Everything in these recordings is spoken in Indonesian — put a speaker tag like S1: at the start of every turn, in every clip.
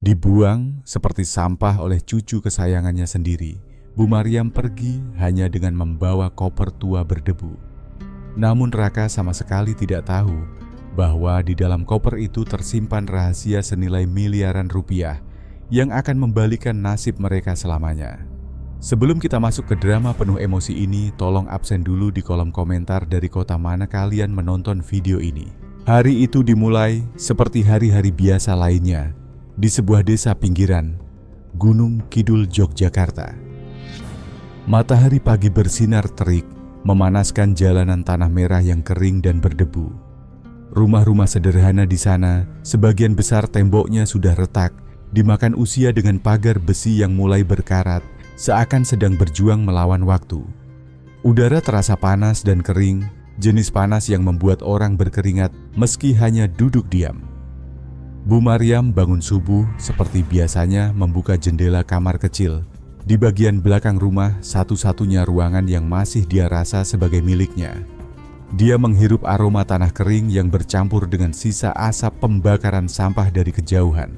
S1: Dibuang seperti sampah oleh cucu kesayangannya sendiri, Bu Maryam pergi hanya dengan membawa koper tua berdebu. Namun Raka sama sekali tidak tahu bahwa di dalam koper itu tersimpan rahasia senilai miliaran rupiah yang akan membalikan nasib mereka selamanya. Sebelum kita masuk ke drama penuh emosi ini, tolong absen dulu di kolom komentar dari kota mana kalian menonton video ini. Hari itu dimulai seperti hari-hari biasa lainnya di sebuah desa pinggiran Gunung Kidul, Yogyakarta. Matahari pagi bersinar terik, memanaskan jalanan tanah merah yang kering dan berdebu. Rumah-rumah sederhana di sana, sebagian besar temboknya sudah retak, dimakan usia dengan pagar besi yang mulai berkarat, seakan sedang berjuang melawan waktu. Udara terasa panas dan kering, jenis panas yang membuat orang berkeringat meski hanya duduk diam. Bu Maryam bangun subuh seperti biasanya membuka jendela kamar kecil. Di bagian belakang rumah, satu-satunya ruangan yang masih dia rasa sebagai miliknya. Dia menghirup aroma tanah kering yang bercampur dengan sisa asap pembakaran sampah dari kejauhan.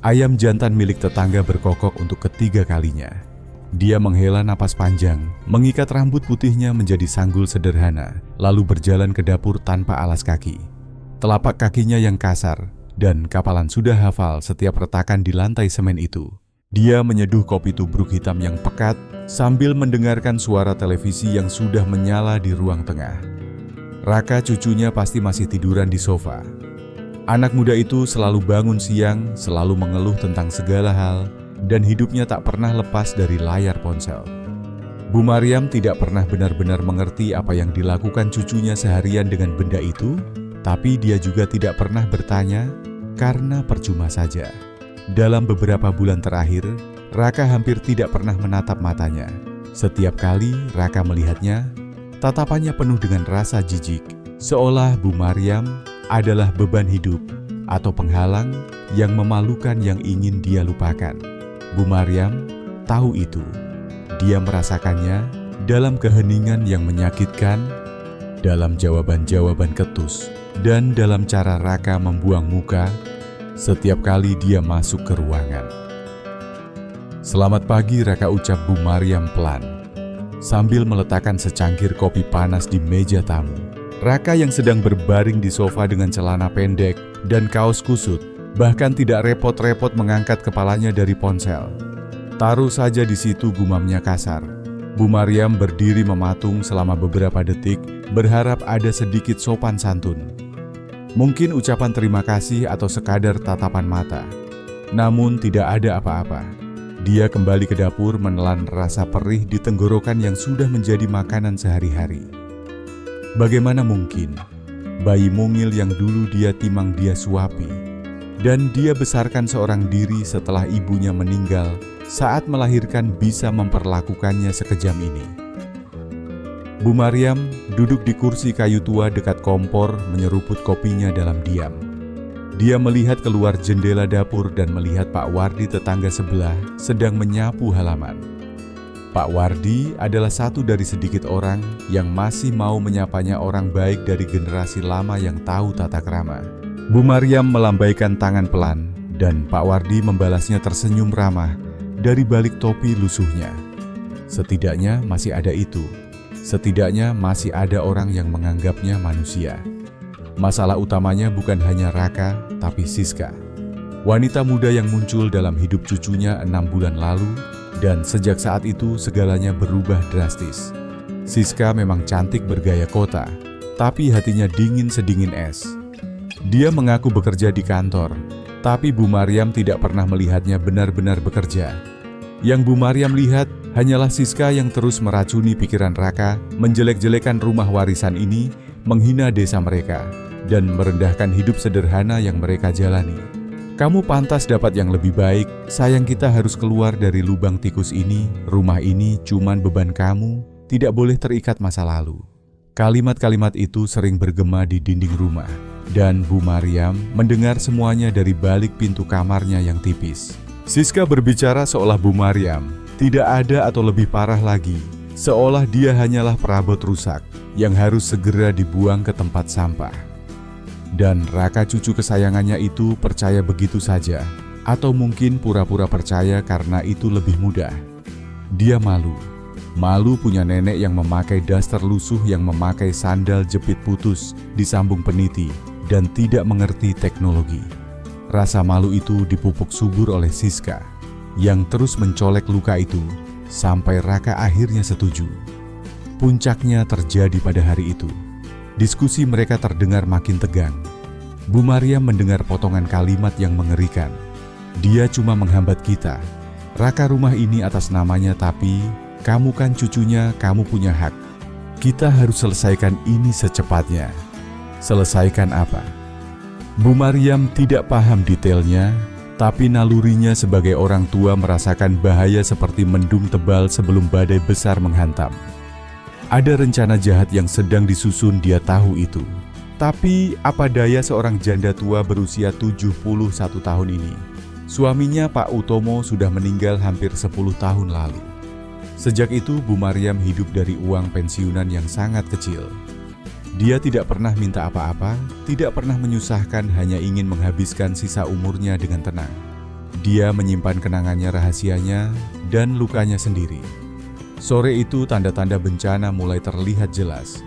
S1: Ayam jantan milik tetangga berkokok untuk ketiga kalinya. Dia menghela napas panjang, mengikat rambut putihnya menjadi sanggul sederhana, lalu berjalan ke dapur tanpa alas kaki. Telapak kakinya yang kasar dan kapalan sudah hafal setiap retakan di lantai semen itu. Dia menyeduh kopi tubruk hitam yang pekat sambil mendengarkan suara televisi yang sudah menyala di ruang tengah. Raka cucunya pasti masih tiduran di sofa. Anak muda itu selalu bangun siang, selalu mengeluh tentang segala hal, dan hidupnya tak pernah lepas dari layar ponsel. Bu Maryam tidak pernah benar-benar mengerti apa yang dilakukan cucunya seharian dengan benda itu, tapi dia juga tidak pernah bertanya karena percuma saja. Dalam beberapa bulan terakhir, Raka hampir tidak pernah menatap matanya. Setiap kali Raka melihatnya, tatapannya penuh dengan rasa jijik, seolah Bu Maryam adalah beban hidup atau penghalang yang memalukan yang ingin dia lupakan. Bu Maryam tahu itu. Dia merasakannya dalam keheningan yang menyakitkan, dalam jawaban-jawaban ketus, dan dalam cara Raka membuang muka setiap kali dia masuk ke ruangan. "Selamat pagi," Raka ucap Bu Maryam pelan, sambil meletakkan secangkir kopi panas di meja tamu. Raka yang sedang berbaring di sofa dengan celana pendek dan kaos kusut, bahkan tidak repot-repot mengangkat kepalanya dari ponsel. "Taruh saja di situ," gumamnya kasar. Bu Maryam berdiri mematung selama beberapa detik, berharap ada sedikit sopan santun. Mungkin ucapan terima kasih atau sekadar tatapan mata. Namun tidak ada apa-apa. Dia kembali ke dapur menelan rasa perih di tenggorokan yang sudah menjadi makanan sehari-hari. Bagaimana mungkin bayi mungil yang dulu dia timang dia suapi, dan dia besarkan seorang diri setelah ibunya meninggal saat melahirkan bisa memperlakukannya sekejam ini. Bu Maryam duduk di kursi kayu tua dekat kompor menyeruput kopinya dalam diam. Dia melihat keluar jendela dapur dan melihat Pak Wardi tetangga sebelah sedang menyapu halaman. Pak Wardi adalah satu dari sedikit orang yang masih mau menyapanya orang baik dari generasi lama yang tahu tata krama. Bu Maryam melambaikan tangan pelan dan Pak Wardi membalasnya tersenyum ramah dari balik topi lusuhnya. Setidaknya masih ada itu. Setidaknya masih ada orang yang menganggapnya manusia. Masalah utamanya bukan hanya Raka, tapi Siska. Wanita muda yang muncul dalam hidup cucunya 6 bulan lalu, dan sejak saat itu segalanya berubah drastis. Siska memang cantik bergaya kota, tapi hatinya dingin sedingin es. Dia mengaku bekerja di kantor, tapi Bu Maryam tidak pernah melihatnya benar-benar bekerja. Yang Bu Maryam lihat hanyalah Siska yang terus meracuni pikiran Raka, menjelek-jelekan rumah warisan ini, menghina desa mereka, dan merendahkan hidup sederhana yang mereka jalani. "Kamu pantas dapat yang lebih baik, sayang kita harus keluar dari lubang tikus ini, rumah ini cuman beban kamu, tidak boleh terikat masa lalu." Kalimat-kalimat itu sering bergema di dinding rumah, dan Bu Maryam mendengar semuanya dari balik pintu kamarnya yang tipis. Siska berbicara seolah Bu Maryam tidak ada atau lebih parah lagi, seolah dia hanyalah perabot rusak yang harus segera dibuang ke tempat sampah. Dan Raka cucu kesayangannya itu percaya begitu saja. Atau mungkin pura-pura percaya karena itu lebih mudah. Dia malu. Malu punya nenek yang memakai daster lusuh, yang memakai sandal jepit putus, disambung peniti, dan tidak mengerti teknologi. Rasa malu itu dipupuk subur oleh Siska, yang terus mencolek luka itu, sampai Raka akhirnya setuju. Puncaknya terjadi pada hari itu. Diskusi mereka terdengar makin tegang. Bu Maryam mendengar potongan kalimat yang mengerikan. Dia cuma menghambat kita. Raka rumah ini atas namanya, tapi kamu kan cucunya, kamu punya hak. Kita harus selesaikan ini secepatnya. Selesaikan apa? Bu Maryam tidak paham detailnya, tapi nalurinya sebagai orang tua merasakan bahaya seperti mendung tebal sebelum badai besar menghantam. Ada rencana jahat yang sedang disusun, dia tahu itu. Tapi apa daya seorang janda tua berusia 71 tahun ini? Suaminya Pak Utomo sudah meninggal hampir 10 tahun lalu. Sejak itu Bu Maryam hidup dari uang pensiunan yang sangat kecil. Dia tidak pernah minta apa-apa, tidak pernah menyusahkan, hanya ingin menghabiskan sisa umurnya dengan tenang. Dia menyimpan kenangannya, rahasianya, dan lukanya sendiri. Sore itu tanda-tanda bencana mulai terlihat jelas.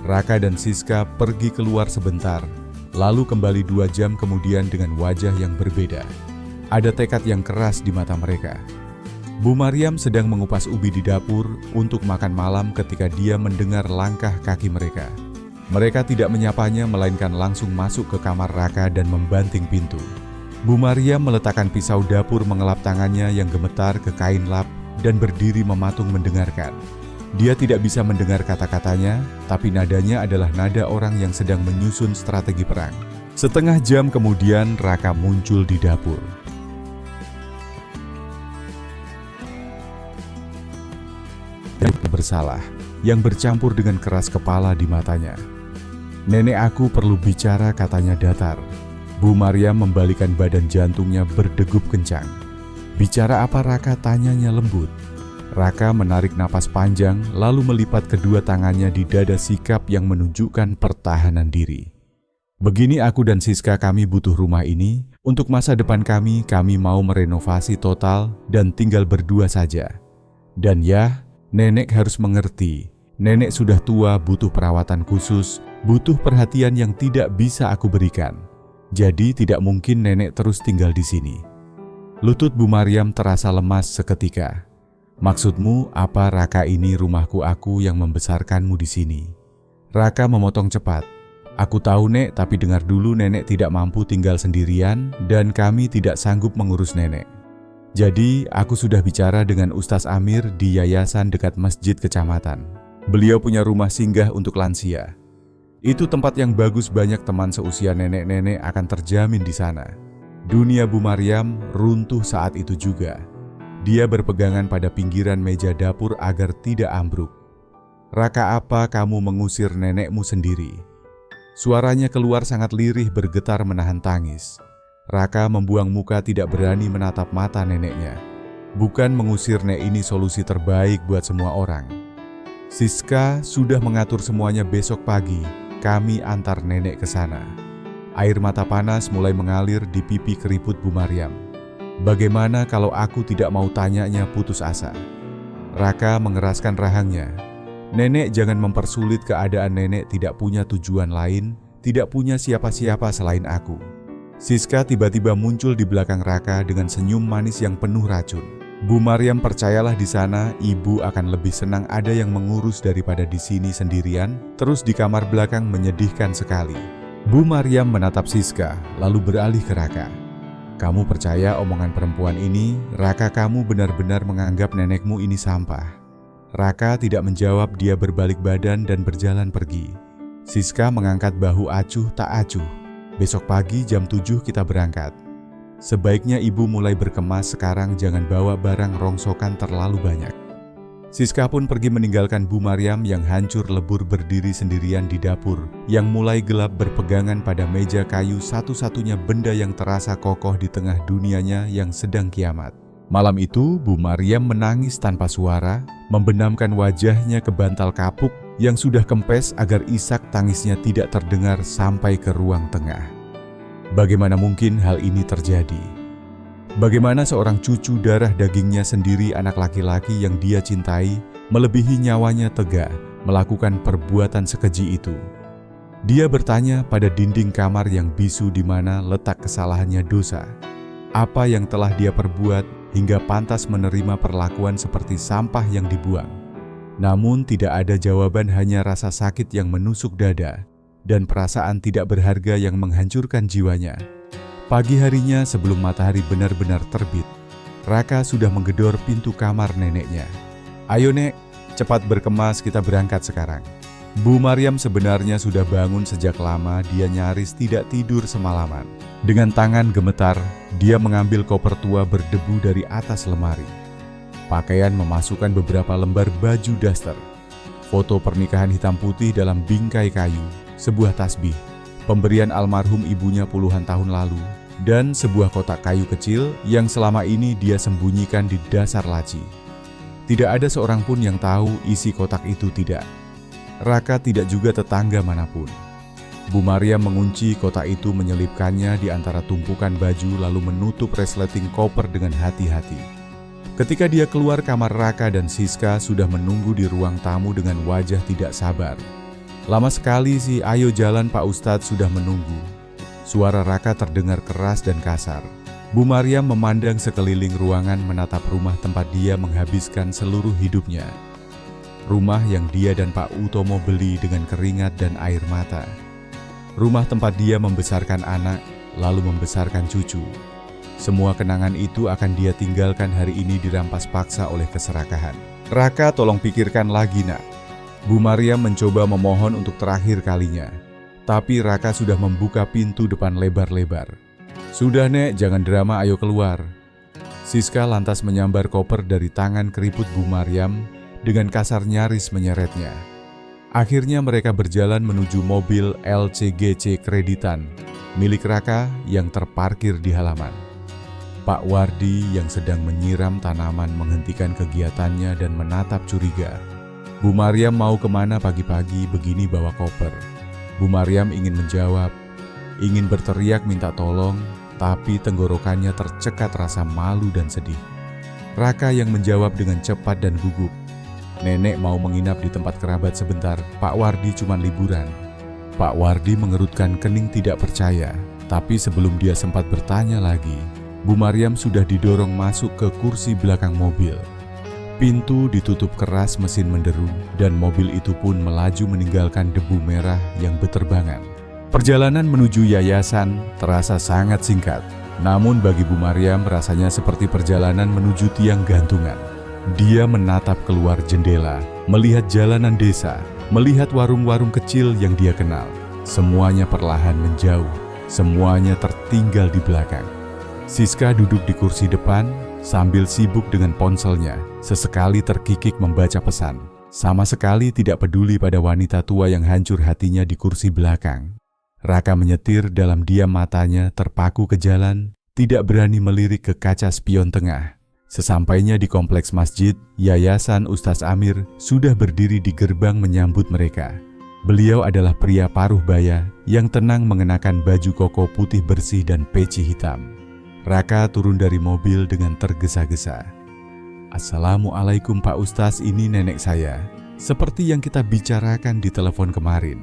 S1: Raka dan Siska pergi keluar sebentar, lalu kembali 2 jam kemudian dengan wajah yang berbeda. Ada tekad yang keras di mata mereka. Bu Maryam sedang mengupas ubi di dapur untuk makan malam ketika dia mendengar langkah kaki mereka. Mereka tidak menyapanya, melainkan langsung masuk ke kamar Raka dan membanting pintu. Bu Maryam meletakkan pisau dapur, mengelap tangannya yang gemetar ke kain lap, dan berdiri mematung mendengarkan. Dia tidak bisa mendengar kata-katanya, tapi nadanya adalah nada orang yang sedang menyusun strategi perang. Setengah jam kemudian Raka muncul di dapur. Bersalah, yang bercampur dengan keras kepala di matanya. Nenek aku perlu bicara, katanya datar. Bu Maryam membalikan badan, jantungnya berdegup kencang. Bicara apa Raka, tanyanya lembut. Raka menarik napas panjang, lalu melipat kedua tangannya di dada, sikap yang menunjukkan pertahanan diri. Begini, aku dan Siska, kami butuh rumah ini. Untuk masa depan kami mau merenovasi total dan tinggal berdua saja. Dan ya, nenek harus mengerti, nenek sudah tua, butuh perawatan khusus, butuh perhatian yang tidak bisa aku berikan. Jadi tidak mungkin nenek terus tinggal di sini. Lutut Bu Maryam terasa lemas seketika. Maksudmu apa, Raka? Ini rumahku, aku yang membesarkanmu di sini. Raka memotong cepat. Aku tahu, Nek, tapi dengar dulu, nenek tidak mampu tinggal sendirian dan kami tidak sanggup mengurus nenek. Jadi, aku sudah bicara dengan Ustaz Amir di yayasan dekat masjid kecamatan. Beliau punya rumah singgah untuk lansia. Itu tempat yang bagus, banyak teman seusia nenek-nenek akan terjamin di sana. Dunia Bu Maryam runtuh saat itu juga. Dia berpegangan pada pinggiran meja dapur agar tidak ambruk. Raka, apa kamu mengusir nenekmu sendiri? Suaranya keluar sangat lirih, bergetar menahan tangis. Raka membuang muka, tidak berani menatap mata neneknya. Bukan mengusir, Nek, ini solusi terbaik buat semua orang. Siska sudah mengatur semuanya, besok pagi kami antar nenek ke sana. Air mata panas mulai mengalir di pipi keriput Bu Maryam. Bagaimana kalau aku tidak mau, tanyanya putus asa. Raka mengeraskan rahangnya. Nenek, jangan mempersulit keadaan, nenek tidak punya tujuan lain, tidak punya siapa-siapa selain aku. Siska tiba-tiba muncul di belakang Raka dengan senyum manis yang penuh racun. Bu Maryam, percayalah, di sana ibu akan lebih senang ada yang mengurus daripada di sini sendirian. Terus di kamar belakang menyedihkan sekali. Bu Maryam menatap Siska, lalu beralih ke Raka. Kamu percaya omongan perempuan ini? Raka, kamu benar-benar menganggap nenekmu ini sampah? Raka tidak menjawab, dia berbalik badan dan berjalan pergi. Siska mengangkat bahu, acuh tak acuh. Besok pagi jam 7 kita berangkat. Sebaiknya ibu mulai berkemas sekarang, jangan bawa barang rongsokan terlalu banyak. Siska pun pergi meninggalkan Bu Maryam yang hancur lebur berdiri sendirian di dapur yang mulai gelap, berpegangan pada meja kayu, satu-satunya benda yang terasa kokoh di tengah dunianya yang sedang kiamat. Malam itu Bu Maryam menangis tanpa suara, membenamkan wajahnya ke bantal kapuk yang sudah kempes agar isak tangisnya tidak terdengar sampai ke ruang tengah. Bagaimana mungkin hal ini terjadi? Bagaimana seorang cucu darah dagingnya sendiri, anak laki-laki yang dia cintai, melebihi nyawanya tega melakukan perbuatan sekeji itu. Dia bertanya pada dinding kamar yang bisu di mana letak kesalahannya dosa. Apa yang telah dia perbuat hingga pantas menerima perlakuan seperti sampah yang dibuang? Namun tidak ada jawaban, hanya rasa sakit yang menusuk dada dan perasaan tidak berharga yang menghancurkan jiwanya. Pagi harinya sebelum matahari benar-benar terbit, Raka sudah menggedor pintu kamar neneknya. "Ayo Nek, cepat berkemas, kita berangkat sekarang." Bu Maryam sebenarnya sudah bangun sejak lama, dia nyaris tidak tidur semalaman. Dengan tangan gemetar, dia mengambil koper tua berdebu dari atas lemari. Pakaian memasukkan beberapa lembar baju daster, foto pernikahan hitam putih dalam bingkai kayu, sebuah tasbih, pemberian almarhum ibunya puluhan tahun lalu, dan sebuah kotak kayu kecil yang selama ini dia sembunyikan di dasar laci. Tidak ada seorang pun yang tahu isi kotak itu, tidak Raka, tidak juga tetangga manapun. Bu Maryam mengunci kotak itu, menyelipkannya di antara tumpukan baju, lalu menutup resleting koper dengan hati-hati. Ketika dia keluar kamar, Raka dan Siska sudah menunggu di ruang tamu dengan wajah tidak sabar. "Lama sekali sih, ayo jalan Pak Ustadz sudah menunggu." Suara Raka terdengar keras dan kasar. Bu Maryam memandang sekeliling ruangan, menatap rumah tempat dia menghabiskan seluruh hidupnya. Rumah yang dia dan Pak Utomo beli dengan keringat dan air mata. Rumah tempat dia membesarkan anak, lalu membesarkan cucu. Semua kenangan itu akan dia tinggalkan hari ini dirampas paksa oleh keserakahan. "Raka, tolong pikirkan lagi nak." Bu Maryam mencoba memohon untuk terakhir kalinya. Tapi Raka sudah membuka pintu depan lebar-lebar. "Sudah Nek, jangan drama, ayo keluar." Siska lantas menyambar koper dari tangan keriput Bu Maryam dengan kasar, nyaris menyeretnya. Akhirnya mereka berjalan menuju mobil LCGC kreditan milik Raka yang terparkir di halaman. Pak Wardi yang sedang menyiram tanaman menghentikan kegiatannya dan menatap curiga. Bu Maryam mau kemana pagi-pagi begini bawa koper? Bu Maryam ingin menjawab, ingin berteriak minta tolong, tapi tenggorokannya tercekat rasa malu dan sedih. Raka yang menjawab dengan cepat dan gugup, "Nenek mau menginap di tempat kerabat sebentar, Pak Wardi cuma liburan." Pak Wardi mengerutkan kening tidak percaya, tapi sebelum dia sempat bertanya lagi, Bu Maryam sudah didorong masuk ke kursi belakang mobil. Pintu ditutup keras, mesin menderu, dan mobil itu pun melaju meninggalkan debu merah yang beterbangan. Perjalanan menuju yayasan terasa sangat singkat, namun bagi Bu Maryam rasanya seperti perjalanan menuju tiang gantungan. Dia menatap keluar jendela, melihat jalanan desa, melihat warung-warung kecil yang dia kenal. Semuanya perlahan menjauh, semuanya tertinggal di belakang. Siska duduk di kursi depan sambil sibuk dengan ponselnya, sesekali terkikik membaca pesan. Sama sekali tidak peduli pada wanita tua yang hancur hatinya di kursi belakang. Raka menyetir dalam diam, matanya terpaku ke jalan, tidak berani melirik ke kaca spion tengah. Sesampainya di kompleks masjid, Yayasan Ustaz Amir sudah berdiri di gerbang menyambut mereka. Beliau adalah pria paruh baya yang tenang mengenakan baju koko putih bersih dan peci hitam. Raka turun dari mobil dengan tergesa-gesa. "Assalamualaikum Pak Ustaz, ini nenek saya. Seperti yang kita bicarakan di telepon kemarin."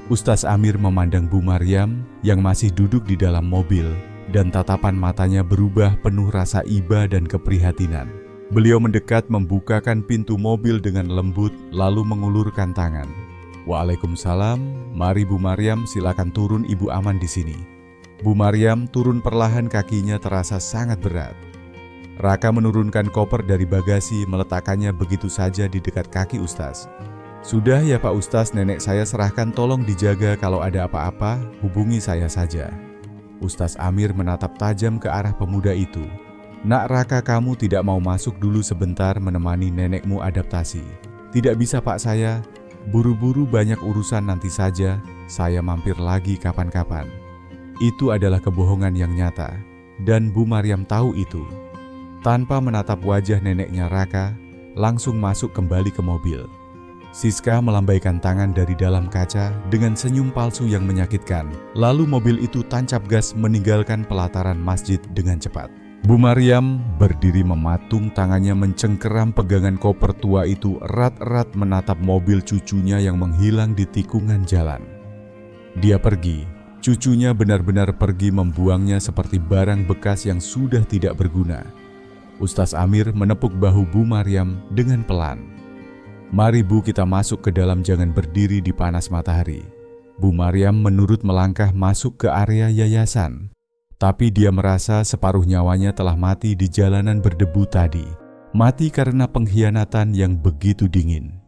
S1: Ustaz Amir memandang Bu Maryam yang masih duduk di dalam mobil, dan tatapan matanya berubah penuh rasa iba dan keprihatinan. Beliau mendekat, membukakan pintu mobil dengan lembut, lalu mengulurkan tangan. "Waalaikumsalam, mari Bu Maryam, silakan turun, Ibu aman di sini." Bu Maryam turun perlahan, kakinya terasa sangat berat. Raka menurunkan koper dari bagasi, meletakkannya begitu saja di dekat kaki Ustaz. "Sudah ya Pak Ustaz, nenek saya serahkan, tolong dijaga, kalau ada apa-apa hubungi saya saja." Ustaz Amir menatap tajam ke arah pemuda itu. "Nak Raka, kamu tidak mau masuk dulu sebentar menemani nenekmu adaptasi?" "Tidak bisa Pak, saya buru-buru banyak urusan, nanti saja saya mampir lagi kapan-kapan." Itu adalah kebohongan yang nyata, dan Bu Maryam tahu itu. Tanpa menatap wajah neneknya, Raka langsung masuk kembali ke mobil. Siska melambaikan tangan dari dalam kaca dengan senyum palsu yang menyakitkan. Lalu mobil itu tancap gas meninggalkan pelataran masjid dengan cepat. Bu Maryam berdiri mematung, tangannya mencengkeram pegangan koper tua itu, erat-erat menatap mobil cucunya yang menghilang di tikungan jalan. Dia pergi, cucunya benar-benar pergi, membuangnya seperti barang bekas yang sudah tidak berguna. Ustaz Amir menepuk bahu Bu Maryam dengan pelan. "Mari Bu, kita masuk ke dalam, jangan berdiri di panas matahari." Bu Maryam menurut melangkah masuk ke area yayasan. Tapi dia merasa separuh nyawanya telah mati di jalanan berdebu tadi. Mati karena pengkhianatan yang begitu dingin.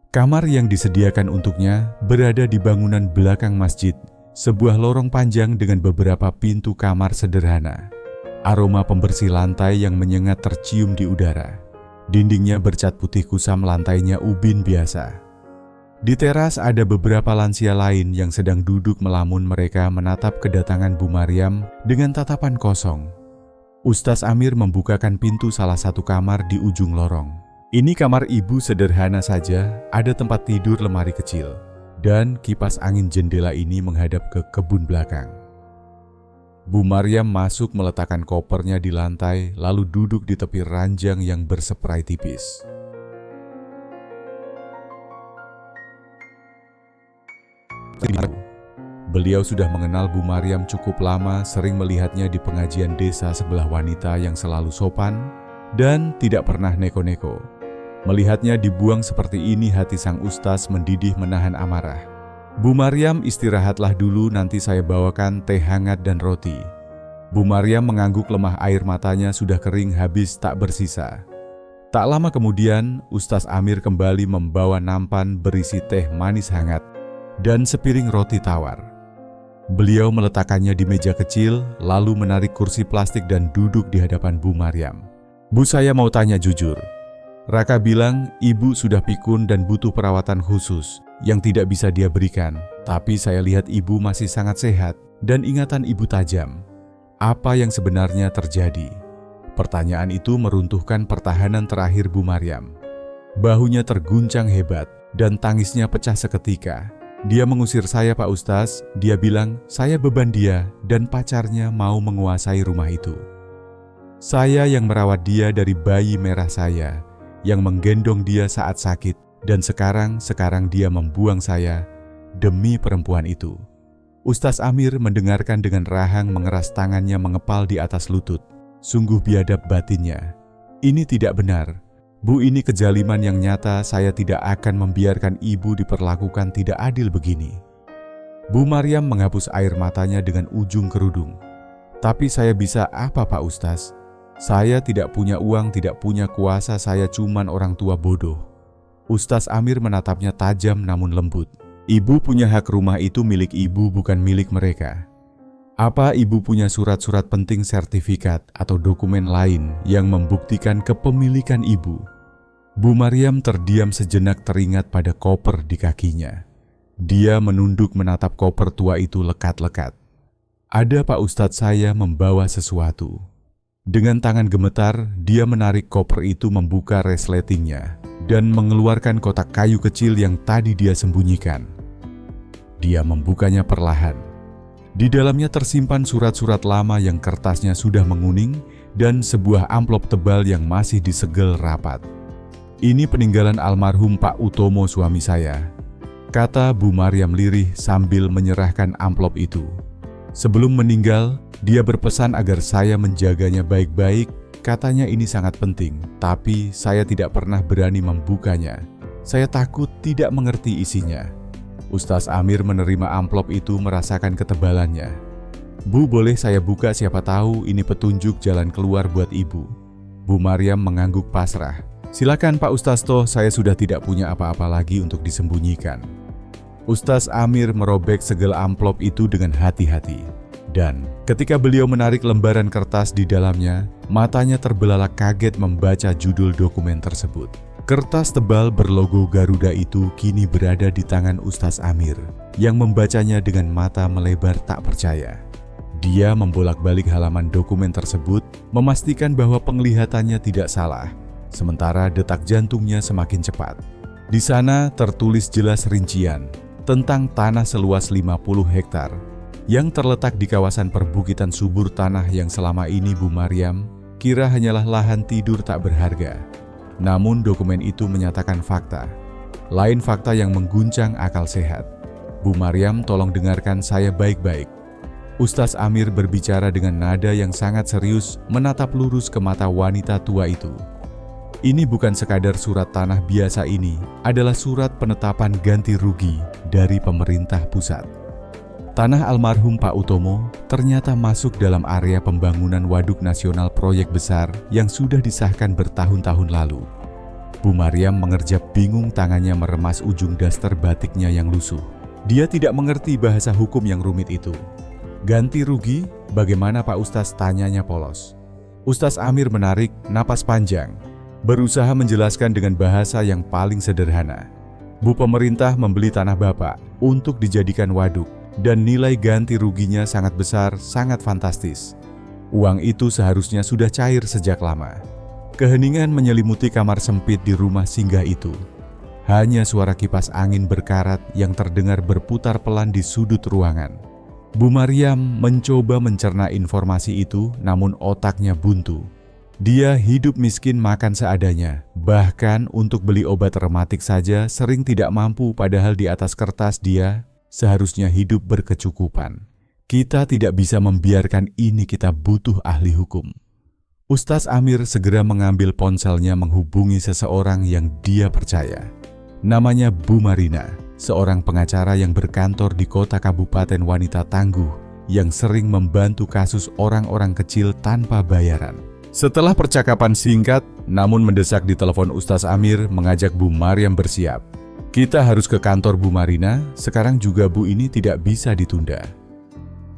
S1: Kamar yang disediakan untuknya berada di bangunan belakang masjid, sebuah lorong panjang dengan beberapa pintu kamar sederhana. Aroma pembersih lantai yang menyengat tercium di udara. Dindingnya bercat putih kusam, lantainya ubin biasa. Di teras ada beberapa lansia lain yang sedang duduk melamun, mereka menatap kedatangan Bu Maryam dengan tatapan kosong. Ustaz Amir membukakan pintu salah satu kamar di ujung lorong. Ini kamar ibu, sederhana saja, ada tempat tidur, lemari kecil, dan kipas angin. Jendela ini menghadap ke kebun belakang. Bu Maryam masuk, meletakkan kopernya di lantai, lalu duduk di tepi ranjang yang berseprai tipis. Beliau sudah mengenal Bu Maryam cukup lama, sering melihatnya di pengajian desa sebelah, wanita yang selalu sopan dan tidak pernah neko-neko. Melihatnya dibuang seperti ini, hati sang ustaz mendidih menahan amarah. "Bu Maryam, istirahatlah dulu, nanti saya bawakan teh hangat dan roti." Bu Maryam mengangguk lemah, air matanya sudah kering habis tak bersisa. Tak lama kemudian, Ustaz Amir kembali membawa nampan berisi teh manis hangat dan sepiring roti tawar. Beliau meletakkannya di meja kecil, lalu menarik kursi plastik dan duduk di hadapan Bu Maryam. "Bu, saya mau tanya jujur. Raka bilang ibu sudah pikun dan butuh perawatan khusus yang tidak bisa dia berikan. Tapi saya lihat ibu masih sangat sehat dan ingatan ibu tajam. Apa yang sebenarnya terjadi?" Pertanyaan itu meruntuhkan pertahanan terakhir Bu Maryam. Bahunya terguncang hebat dan tangisnya pecah seketika. "Dia mengusir saya, Pak Ustaz. Dia bilang saya beban dia dan pacarnya mau menguasai rumah itu. Saya yang merawat dia dari bayi merah saya, yang menggendong dia saat sakit, dan sekarang dia membuang saya demi perempuan itu." Ustaz Amir mendengarkan dengan rahang, mengeras tangannya mengepal di atas lutut. Sungguh biadab batinnya. "Ini tidak benar. Bu, ini kezaliman yang nyata. Saya tidak akan membiarkan ibu diperlakukan tidak adil begini." Bu Maryam menghapus air matanya dengan ujung kerudung. "Tapi saya bisa apa, Pak Ustaz? Saya tidak punya uang, tidak punya kuasa, saya cuman orang tua bodoh." Ustaz Amir menatapnya tajam namun lembut. "Ibu punya hak, rumah itu milik ibu, bukan milik mereka. Apa ibu punya surat-surat penting, sertifikat, atau dokumen lain yang membuktikan kepemilikan ibu?" Bu Maryam terdiam sejenak, teringat pada koper di kakinya. Dia menunduk menatap koper tua itu lekat-lekat. "Ada, Pak Ustadz, saya membawa sesuatu." Dengan tangan gemetar, dia menarik koper itu, membuka resletingnya, dan mengeluarkan kotak kayu kecil yang tadi dia sembunyikan. Dia membukanya perlahan. Di dalamnya tersimpan surat-surat lama yang kertasnya sudah menguning dan sebuah amplop tebal yang masih disegel rapat. "Ini peninggalan almarhum Pak Utomo, suami saya," kata Bu Maryam lirih sambil menyerahkan amplop itu. "Sebelum meninggal, dia berpesan agar saya menjaganya baik-baik. Katanya ini sangat penting, tapi saya tidak pernah berani membukanya. Saya takut tidak mengerti isinya." Ustaz Amir menerima amplop itu, merasakan ketebalannya. "Bu, boleh saya buka? Siapa tahu ini petunjuk jalan keluar buat ibu." Bu Maryam mengangguk pasrah. "Silakan Pak Ustaz, toh saya sudah tidak punya apa-apa lagi untuk disembunyikan." Ustaz Amir merobek segel amplop itu dengan hati-hati. Dan ketika beliau menarik lembaran kertas di dalamnya, matanya terbelalak kaget membaca judul dokumen tersebut. Kertas tebal berlogo Garuda itu kini berada di tangan Ustaz Amir, yang membacanya dengan mata melebar tak percaya. Dia membolak-balik halaman dokumen tersebut, memastikan bahwa penglihatannya tidak salah, sementara detak jantungnya semakin cepat. Di sana tertulis jelas rincian tentang tanah seluas 50 hektar yang terletak di kawasan perbukitan subur, tanah yang selama ini Bu Maryam kira hanyalah lahan tidur tak berharga. Namun dokumen itu menyatakan fakta. Lain fakta yang mengguncang akal sehat. Bu Maryam, tolong dengarkan saya baik-baik. Ustaz Amir berbicara dengan nada yang sangat serius, menatap lurus ke mata wanita tua itu. Ini bukan sekadar surat tanah biasa, ini adalah surat penetapan ganti rugi dari pemerintah pusat. Tanah almarhum Pak Utomo ternyata masuk dalam area pembangunan waduk nasional proyek besar yang sudah disahkan bertahun-tahun lalu. Bu Maryam mengerjap bingung, tangannya meremas ujung daster batiknya yang lusuh. Dia tidak mengerti bahasa hukum yang rumit itu. Ganti rugi? Bagaimana Pak Ustaz? Tanyanya polos. Ustaz Amir menarik napas panjang, berusaha menjelaskan dengan bahasa yang paling sederhana. Bu, pemerintah membeli tanah Bapak untuk dijadikan waduk dan nilai ganti ruginya sangat besar, sangat fantastis. Uang itu seharusnya sudah cair sejak lama. Keheningan menyelimuti kamar sempit di rumah singgah itu. Hanya suara kipas angin berkarat yang terdengar berputar pelan di sudut ruangan. Bu Maryam mencoba mencerna informasi itu, namun otaknya buntu. Dia hidup miskin, makan seadanya. Bahkan untuk beli obat rematik saja sering tidak mampu, padahal di atas kertas dia seharusnya hidup berkecukupan. Kita tidak bisa membiarkan ini, kita butuh ahli hukum. Ustaz Amir segera mengambil ponselnya menghubungi seseorang yang dia percaya. Namanya Bu Marina, seorang pengacara yang berkantor di kota kabupaten, wanita tangguh yang sering membantu kasus orang-orang kecil tanpa bayaran. Setelah percakapan singkat namun mendesak di telepon, Ustaz Amir mengajak Bu Maryam bersiap. Kita harus ke kantor Bu Marina, sekarang juga Bu, ini tidak bisa ditunda.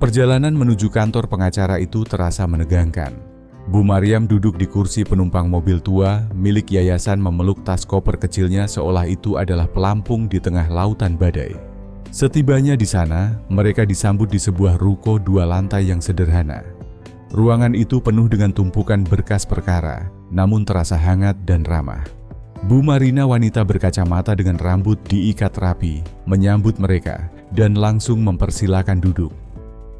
S1: Perjalanan menuju kantor pengacara itu terasa menegangkan. Bu Maryam duduk di kursi penumpang mobil tua milik yayasan, memeluk tas koper kecilnya seolah itu adalah pelampung di tengah lautan badai. Setibanya di sana, mereka disambut di sebuah ruko 2 lantai yang sederhana. Ruangan itu penuh dengan tumpukan berkas perkara, namun terasa hangat dan ramah. Bu Marina, wanita berkacamata dengan rambut diikat rapi, menyambut mereka dan langsung mempersilakan duduk.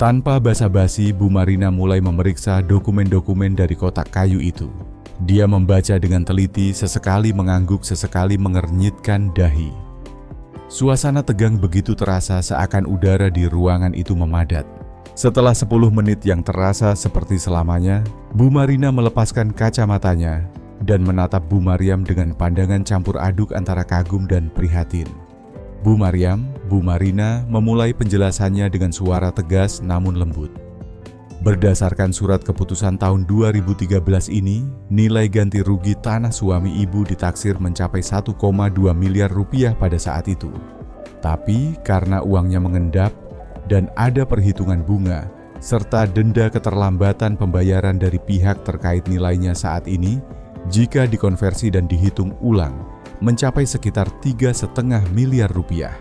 S1: Tanpa basa-basi, Bu Marina mulai memeriksa dokumen-dokumen dari kotak kayu itu. Dia membaca dengan teliti, sesekali mengangguk, sesekali mengernyitkan dahi. Suasana tegang begitu terasa, seakan udara di ruangan itu memadat. Setelah 10 menit yang terasa seperti selamanya, Bu Marina melepaskan kacamatanya dan menatap Bu Maryam dengan pandangan campur aduk antara kagum dan prihatin. Bu Marina memulai penjelasannya dengan suara tegas namun lembut. Berdasarkan surat keputusan tahun 2013 ini, nilai ganti rugi tanah suami ibu ditaksir mencapai 1,2 miliar rupiah pada saat itu. Tapi karena uangnya mengendap dan ada perhitungan bunga, serta denda keterlambatan pembayaran dari pihak terkait, nilainya saat ini, jika dikonversi dan dihitung ulang, mencapai sekitar 3,5 miliar rupiah.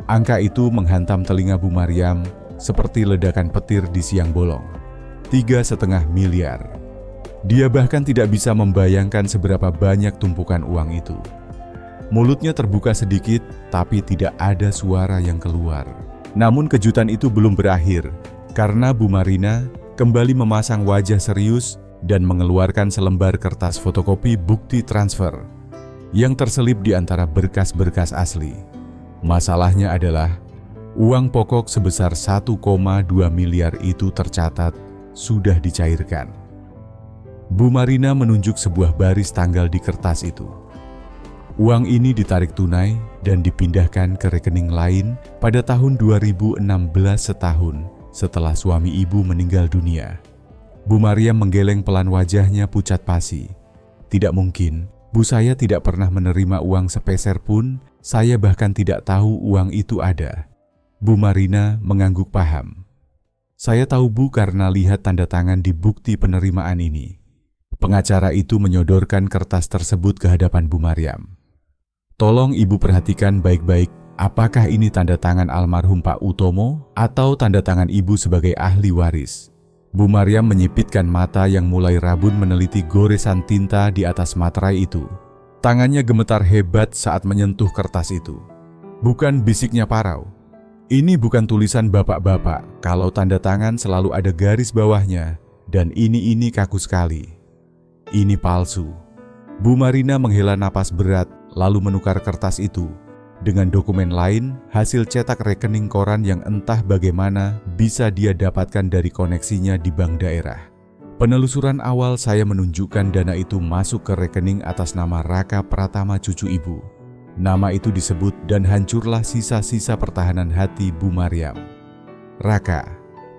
S1: Angka itu menghantam telinga Bu Maryam seperti ledakan petir di siang bolong. 3,5 miliar. Dia bahkan tidak bisa membayangkan seberapa banyak tumpukan uang itu. Mulutnya terbuka sedikit, tapi tidak ada suara yang keluar. Namun kejutan itu belum berakhir, karena Bu Marina kembali memasang wajah serius dan mengeluarkan selembar kertas fotokopi bukti transfer yang terselip di antara berkas-berkas asli. Masalahnya adalah uang pokok sebesar 1,2 miliar itu tercatat sudah dicairkan. Bu Marina menunjuk sebuah baris tanggal di kertas itu. Uang ini ditarik tunai dan dipindahkan ke rekening lain pada tahun 2016, setahun setelah suami ibu meninggal dunia. Bu Maryam menggeleng pelan, wajahnya pucat pasi. Tidak mungkin, Bu, saya tidak pernah menerima uang sepeser pun, saya bahkan tidak tahu uang itu ada. Bu Marina mengangguk paham. Saya tahu Bu karena lihat tanda tangan di bukti penerimaan ini. Pengacara itu menyodorkan kertas tersebut ke hadapan Bu Maryam. Tolong Ibu perhatikan baik-baik, apakah ini tanda tangan almarhum Pak Utomo atau tanda tangan Ibu sebagai ahli waris? Bu Maryam menyipitkan mata yang mulai rabun meneliti goresan tinta di atas materai itu. Tangannya gemetar hebat saat menyentuh kertas itu. Bukan, bisiknya parau. Ini bukan tulisan bapak-bapak, kalau tanda tangan selalu ada garis bawahnya Dan ini kaku sekali. Ini palsu. Bu Marina menghela napas berat lalu menukar kertas itu dengan dokumen lain hasil cetak rekening koran yang entah bagaimana bisa dia dapatkan dari koneksinya di bank daerah. Penelusuran awal saya menunjukkan dana itu masuk ke rekening atas nama Raka Pratama cucu ibu. Nama itu disebut dan hancurlah sisa-sisa pertahanan hati Bu Maryam. Raka,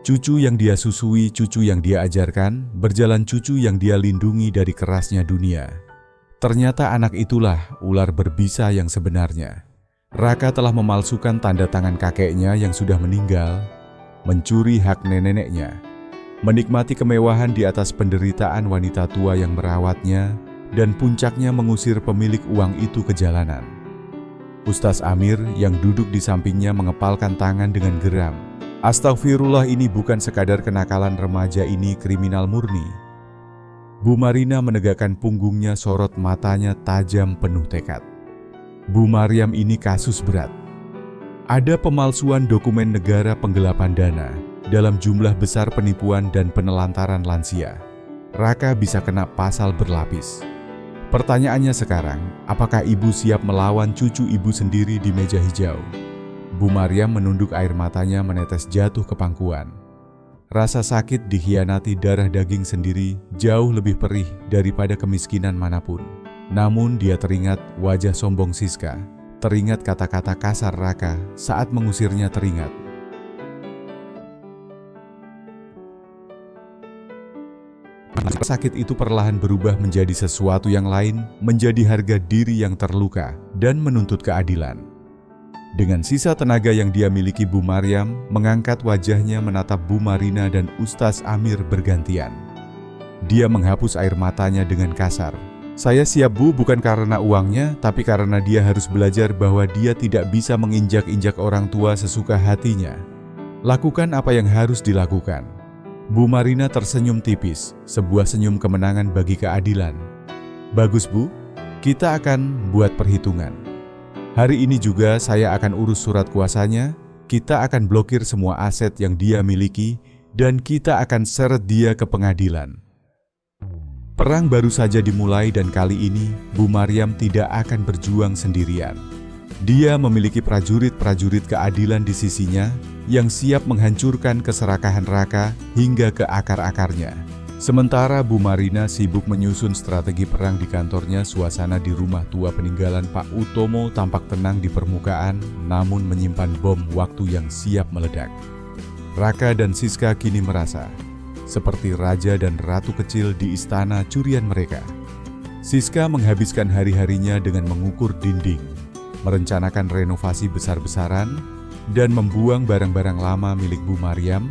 S1: cucu yang dia susui, cucu yang dia ajarkan, berjalan cucu yang dia lindungi dari kerasnya dunia. Ternyata anak itulah ular berbisa yang sebenarnya. Raka telah memalsukan tanda tangan kakeknya yang sudah meninggal, mencuri hak nenek-neneknya, menikmati kemewahan di atas penderitaan wanita tua yang merawatnya, dan puncaknya mengusir pemilik uang itu ke jalanan. Ustaz Amir yang duduk di sampingnya mengepalkan tangan dengan geram. Astagfirullah, ini bukan sekadar kenakalan remaja, ini kriminal murni. Bu Marina menegakkan punggungnya, sorot matanya tajam penuh tekad. Bu Maryam, ini kasus berat. Ada pemalsuan dokumen negara, penggelapan dana, dalam jumlah besar penipuan dan penelantaran lansia. Raka bisa kena pasal berlapis. Pertanyaannya sekarang, apakah ibu siap melawan cucu ibu sendiri di meja hijau? Bu Maryam menunduk, air matanya menetes jatuh ke pangkuan. Rasa sakit dikhianati darah daging sendiri jauh lebih perih daripada kemiskinan manapun. Namun dia teringat wajah sombong Siska, teringat kata-kata kasar Raka saat mengusirnya, teringat. Sakit itu perlahan berubah menjadi sesuatu yang lain, menjadi harga diri yang terluka dan menuntut keadilan. Dengan sisa tenaga yang dia miliki, Bu Maryam mengangkat wajahnya menatap Bu Marina dan Ustaz Amir bergantian. Dia menghapus air matanya dengan kasar. Saya siap Bu, bukan karena uangnya, tapi karena dia harus belajar bahwa dia tidak bisa menginjak-injak orang tua sesuka hatinya. Lakukan apa yang harus dilakukan. Bu Marina tersenyum tipis, sebuah senyum kemenangan bagi keadilan. Bagus Bu, kita akan buat perhitungan. Hari ini juga saya akan urus surat kuasanya, kita akan blokir semua aset yang dia miliki, dan kita akan seret dia ke pengadilan. Perang baru saja dimulai dan kali ini Bu Maryam tidak akan berjuang sendirian. Dia memiliki prajurit-prajurit keadilan di sisinya yang siap menghancurkan keserakahan Raka hingga ke akar-akarnya. Sementara Bu Marina sibuk menyusun strategi perang di kantornya, suasana di rumah tua peninggalan Pak Utomo tampak tenang di permukaan, namun menyimpan bom waktu yang siap meledak. Raka dan Siska kini merasa seperti raja dan ratu kecil di istana curian mereka. Siska menghabiskan hari-harinya dengan mengukur dinding, merencanakan renovasi besar-besaran, dan membuang barang-barang lama milik Bu Maryam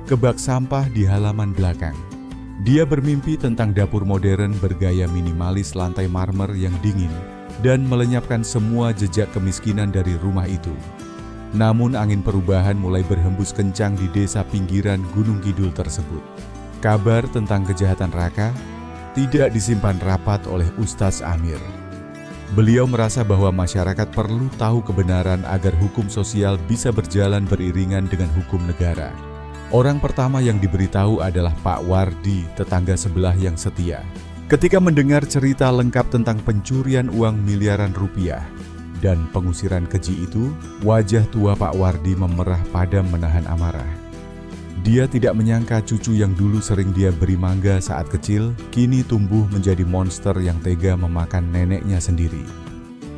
S1: ke bak sampah di halaman belakang. Dia bermimpi tentang dapur modern bergaya minimalis, lantai marmer yang dingin, dan melenyapkan semua jejak kemiskinan dari rumah itu. Namun angin perubahan mulai berhembus kencang di desa pinggiran Gunung Kidul tersebut. Kabar tentang kejahatan Raka tidak disimpan rapat oleh Ustaz Amir. Beliau merasa bahwa masyarakat perlu tahu kebenaran agar hukum sosial bisa berjalan beriringan dengan hukum negara. Orang pertama yang diberitahu adalah Pak Wardi, tetangga sebelah yang setia. Ketika mendengar cerita lengkap tentang pencurian uang miliaran rupiah dan pengusiran keji itu, wajah tua Pak Wardi memerah padam menahan amarah. Dia tidak menyangka cucu yang dulu sering dia beri mangga saat kecil, kini tumbuh menjadi monster yang tega memakan neneknya sendiri.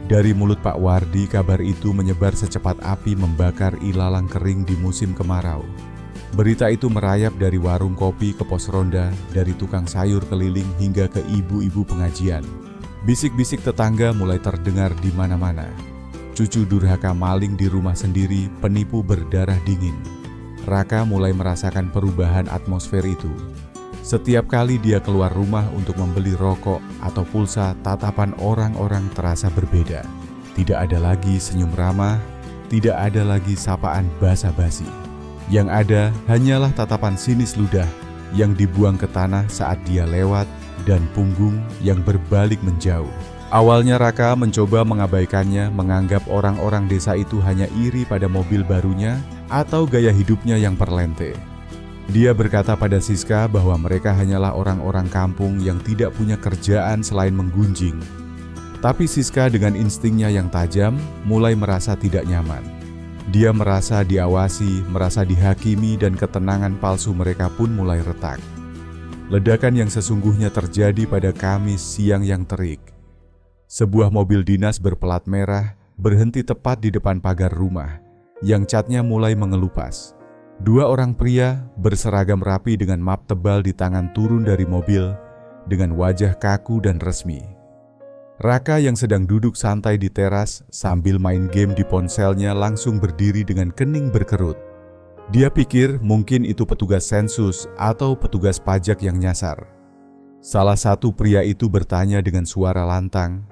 S1: Dari mulut Pak Wardi, kabar itu menyebar secepat api membakar ilalang kering di musim kemarau. Berita itu merayap dari warung kopi ke pos ronda, dari tukang sayur keliling hingga ke ibu-ibu pengajian. Bisik-bisik tetangga mulai terdengar di mana-mana. Cucu durhaka maling di rumah sendiri, penipu berdarah dingin. Raka mulai merasakan perubahan atmosfer itu. Setiap kali dia keluar rumah untuk membeli rokok atau pulsa, tatapan orang-orang terasa berbeda. Tidak ada lagi senyum ramah, tidak ada lagi sapaan basa-basi. Yang ada hanyalah tatapan sinis ludah yang dibuang ke tanah saat dia lewat dan punggung yang berbalik menjauh. Awalnya Raka mencoba mengabaikannya, menganggap orang-orang desa itu hanya iri pada mobil barunya atau gaya hidupnya yang perlente. Dia berkata pada Siska bahwa mereka hanyalah orang-orang kampung yang tidak punya kerjaan selain menggunjing. Tapi Siska dengan instingnya yang tajam mulai merasa tidak nyaman. Dia merasa diawasi, merasa dihakimi, dan ketenangan palsu mereka pun mulai retak. Ledakan yang sesungguhnya terjadi pada Kamis siang yang terik. Sebuah mobil dinas berplat merah berhenti tepat di depan pagar rumah, yang catnya mulai mengelupas. Dua orang pria berseragam rapi dengan map tebal di tangan turun dari mobil dengan wajah kaku dan resmi. Raka yang sedang duduk santai di teras sambil main game di ponselnya langsung berdiri dengan kening berkerut. Dia pikir mungkin itu petugas sensus atau petugas pajak yang nyasar. Salah satu pria itu bertanya dengan suara lantang,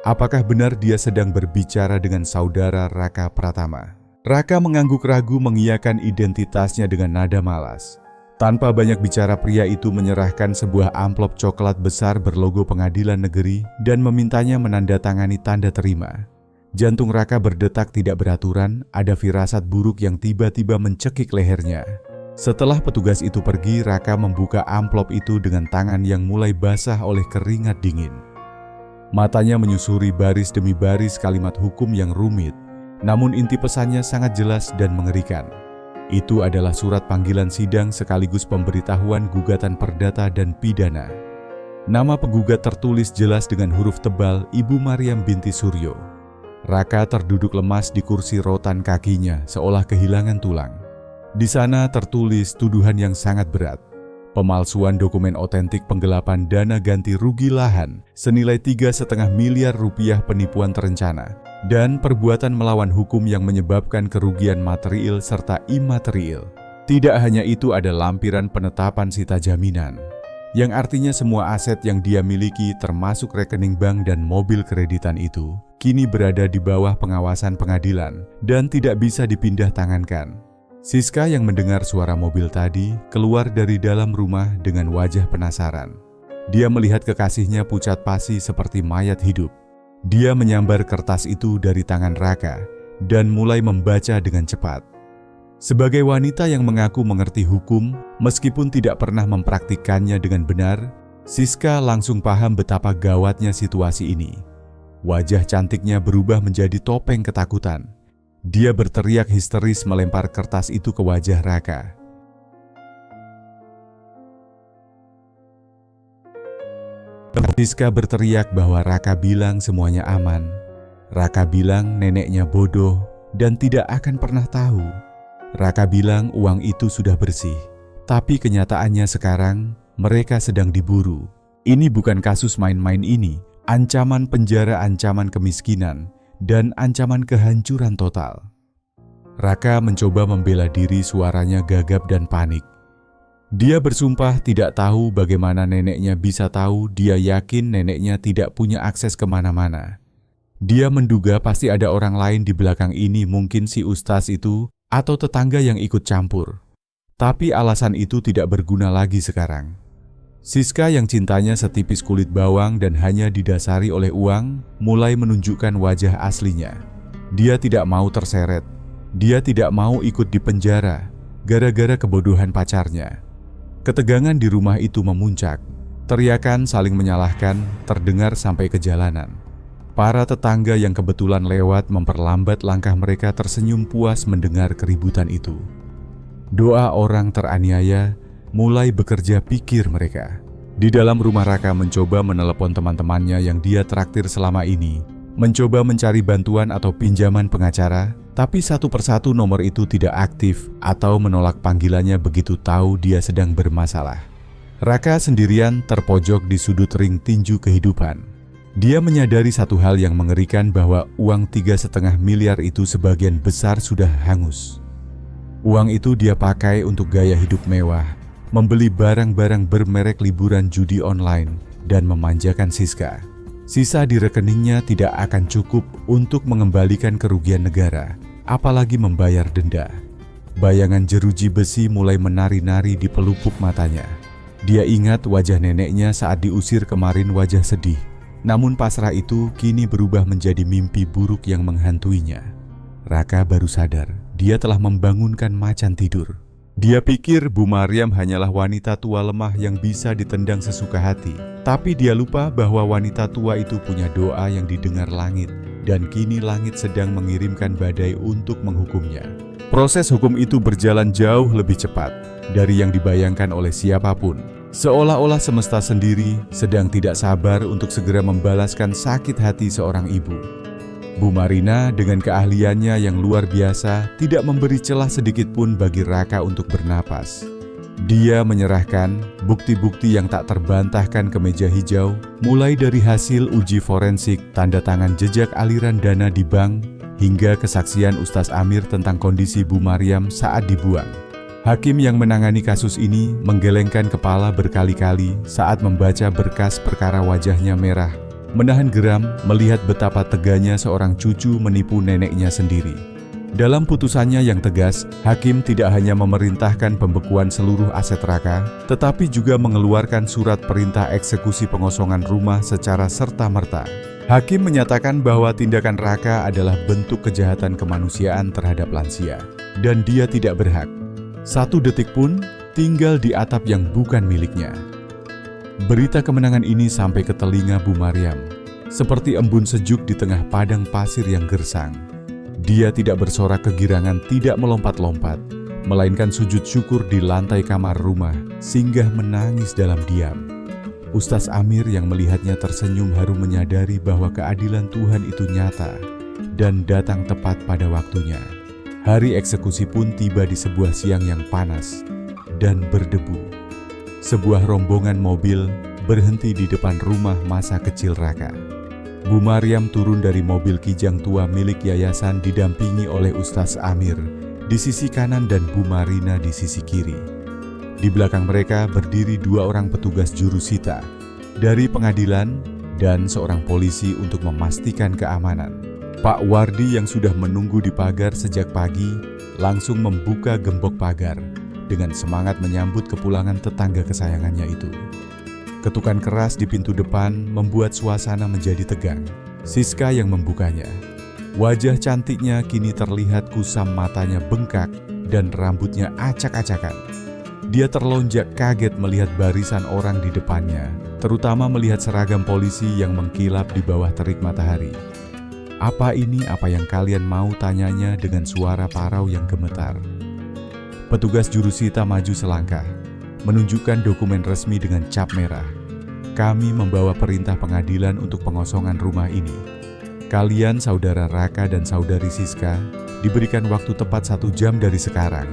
S1: apakah benar dia sedang berbicara dengan saudara Raka Pratama? Raka mengangguk ragu mengiyakan identitasnya dengan nada malas. Tanpa banyak bicara, pria itu menyerahkan sebuah amplop coklat besar berlogo Pengadilan Negeri dan memintanya menandatangani tanda terima. Jantung Raka berdetak tidak beraturan, ada firasat buruk yang tiba-tiba mencekik lehernya. Setelah petugas itu pergi, Raka membuka amplop itu dengan tangan yang mulai basah oleh keringat dingin. Matanya menyusuri baris demi baris kalimat hukum yang rumit. Namun inti pesannya sangat jelas dan mengerikan. Itu adalah surat panggilan sidang sekaligus pemberitahuan gugatan perdata dan pidana. Nama penggugat tertulis jelas dengan huruf tebal, Ibu Maryam binti Suryo. Raka terduduk lemas di kursi rotan kakinya seolah kehilangan tulang. Di sana tertulis tuduhan yang sangat berat. Pemalsuan dokumen otentik penggelapan dana ganti rugi lahan senilai 3,5 miliar rupiah penipuan terencana dan perbuatan melawan hukum yang menyebabkan kerugian material serta imaterial. Tidak hanya itu, ada lampiran penetapan sita jaminan, yang artinya semua aset yang dia miliki termasuk rekening bank dan mobil kreditan itu kini berada di bawah pengawasan pengadilan dan tidak bisa dipindah tangankan. Siska yang mendengar suara mobil tadi keluar dari dalam rumah dengan wajah penasaran. Dia melihat kekasihnya pucat pasi seperti mayat hidup. Dia menyambar kertas itu dari tangan Raka dan mulai membaca dengan cepat. Sebagai wanita yang mengaku mengerti hukum, meskipun tidak pernah mempraktikkannya dengan benar, Siska langsung paham betapa gawatnya situasi ini. Wajah cantiknya berubah menjadi topeng ketakutan. Dia berteriak histeris melempar kertas itu ke wajah Raka. Siska berteriak bahwa Raka bilang semuanya aman. Raka bilang neneknya bodoh dan tidak akan pernah tahu. Raka bilang uang itu sudah bersih. Tapi kenyataannya sekarang mereka sedang diburu. Ini bukan kasus main-main ini. Ancaman penjara, ancaman kemiskinan, dan ancaman kehancuran total. Raka mencoba membela diri, suaranya gagap dan panik. Dia bersumpah tidak tahu bagaimana neneknya bisa tahu. Dia yakin neneknya tidak punya akses kemana-mana. Dia menduga pasti ada orang lain di belakang ini, mungkin si ustaz itu atau tetangga yang ikut campur. Tapi alasan itu tidak berguna lagi sekarang. Siska yang cintanya setipis kulit bawang dan hanya didasari oleh uang, mulai menunjukkan wajah aslinya. Dia tidak mau terseret. Dia tidak mau ikut di penjara gara-gara kebodohan pacarnya. Ketegangan di rumah itu memuncak. Teriakan saling menyalahkan terdengar sampai ke jalanan. Para tetangga yang kebetulan lewat memperlambat langkah mereka, tersenyum puas mendengar keributan itu. Doa orang teraniaya mulai bekerja, pikir mereka. Di dalam rumah, Raka mencoba menelepon teman-temannya yang dia traktir selama ini, mencoba mencari bantuan atau pinjaman pengacara, tapi satu persatu nomor itu tidak aktif atau menolak panggilannya begitu tahu dia sedang bermasalah. Raka sendirian terpojok di sudut ring tinju kehidupan. Dia menyadari satu hal yang mengerikan, bahwa uang 3,5 miliar itu sebagian besar sudah hangus. Uang itu dia pakai untuk gaya hidup mewah, membeli barang-barang bermerek, liburan, judi online, dan memanjakan Siska. Sisa di rekeningnya tidak akan cukup untuk mengembalikan kerugian negara, apalagi membayar denda. Bayangan jeruji besi mulai menari-nari di pelupuk matanya. Dia ingat wajah neneknya saat diusir kemarin, wajah sedih. Namun pasrah itu kini berubah menjadi mimpi buruk yang menghantuinya. Raka baru sadar dia telah membangunkan macan tidur. Dia pikir Bu Maryam hanyalah wanita tua lemah yang bisa ditendang sesuka hati. Tapi dia lupa bahwa wanita tua itu punya doa yang didengar langit, dan kini langit sedang mengirimkan badai untuk menghukumnya. Proses hukum itu berjalan jauh lebih cepat dari yang dibayangkan oleh siapapun. Seolah-olah semesta sendiri sedang tidak sabar untuk segera membalaskan sakit hati seorang ibu. Bu Marina dengan keahliannya yang luar biasa tidak memberi celah sedikit pun bagi Raka untuk bernapas. Dia menyerahkan bukti-bukti yang tak terbantahkan ke meja hijau, mulai dari hasil uji forensik, tanda tangan jejak aliran dana di bank, hingga kesaksian Ustaz Amir tentang kondisi Bu Maryam saat dibuang. Hakim yang menangani kasus ini menggelengkan kepala berkali-kali saat membaca berkas perkara. Wajahnya merah, menahan geram melihat betapa teganya seorang cucu menipu neneknya sendiri. Dalam putusannya yang tegas, hakim tidak hanya memerintahkan pembekuan seluruh aset Raka, tetapi juga mengeluarkan surat perintah eksekusi pengosongan rumah secara serta-merta. Hakim menyatakan bahwa tindakan Raka adalah bentuk kejahatan kemanusiaan terhadap lansia, dan dia tidak berhak satu detik pun tinggal di atap yang bukan miliknya. Berita kemenangan ini sampai ke telinga Bu Maryam, seperti embun sejuk di tengah padang pasir yang gersang. Dia tidak bersorak kegirangan, tidak melompat-lompat, melainkan sujud syukur di lantai kamar rumah, singgah menangis dalam diam. Ustaz Amir yang melihatnya tersenyum haru menyadari bahwa keadilan Tuhan itu nyata dan datang tepat pada waktunya. Hari eksekusi pun tiba di sebuah siang yang panas dan berdebu. Sebuah rombongan mobil berhenti di depan rumah masa kecil Raka. Bu Maryam turun dari mobil kijang tua milik yayasan didampingi oleh Ustaz Amir di sisi kanan dan Bu Marina di sisi kiri. Di belakang mereka berdiri dua orang petugas jurusita dari pengadilan dan seorang polisi untuk memastikan keamanan. Pak Wardi yang sudah menunggu di pagar sejak pagi langsung membuka gembok pagar dengan semangat menyambut kepulangan tetangga kesayangannya itu. Ketukan keras di pintu depan membuat suasana menjadi tegang. Siska yang membukanya. Wajah cantiknya kini terlihat kusam, matanya bengkak dan rambutnya acak-acakan. Dia terlonjak kaget melihat barisan orang di depannya, terutama melihat seragam polisi yang mengkilap di bawah terik matahari. "Apa ini apa yang kalian mau?" tanyanya dengan suara parau yang gemetar. Petugas jurusita maju selangkah, menunjukkan dokumen resmi dengan cap merah. "Kami membawa perintah pengadilan untuk pengosongan rumah ini. Kalian, saudara Raka dan saudari Siska, diberikan waktu tepat 1 jam dari sekarang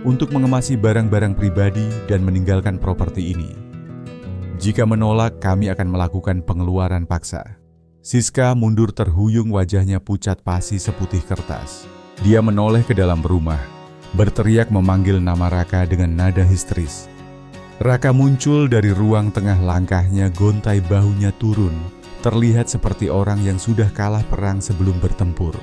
S1: untuk mengemasi barang-barang pribadi dan meninggalkan properti ini. Jika menolak, kami akan melakukan pengeluaran paksa." Siska mundur terhuyung, wajahnya pucat pasi seputih kertas. Dia menoleh ke dalam rumah, berteriak memanggil nama Raka dengan nada histeris. Raka muncul dari ruang tengah, langkahnya gontai, bahunya turun, terlihat seperti orang yang sudah kalah perang sebelum bertempur.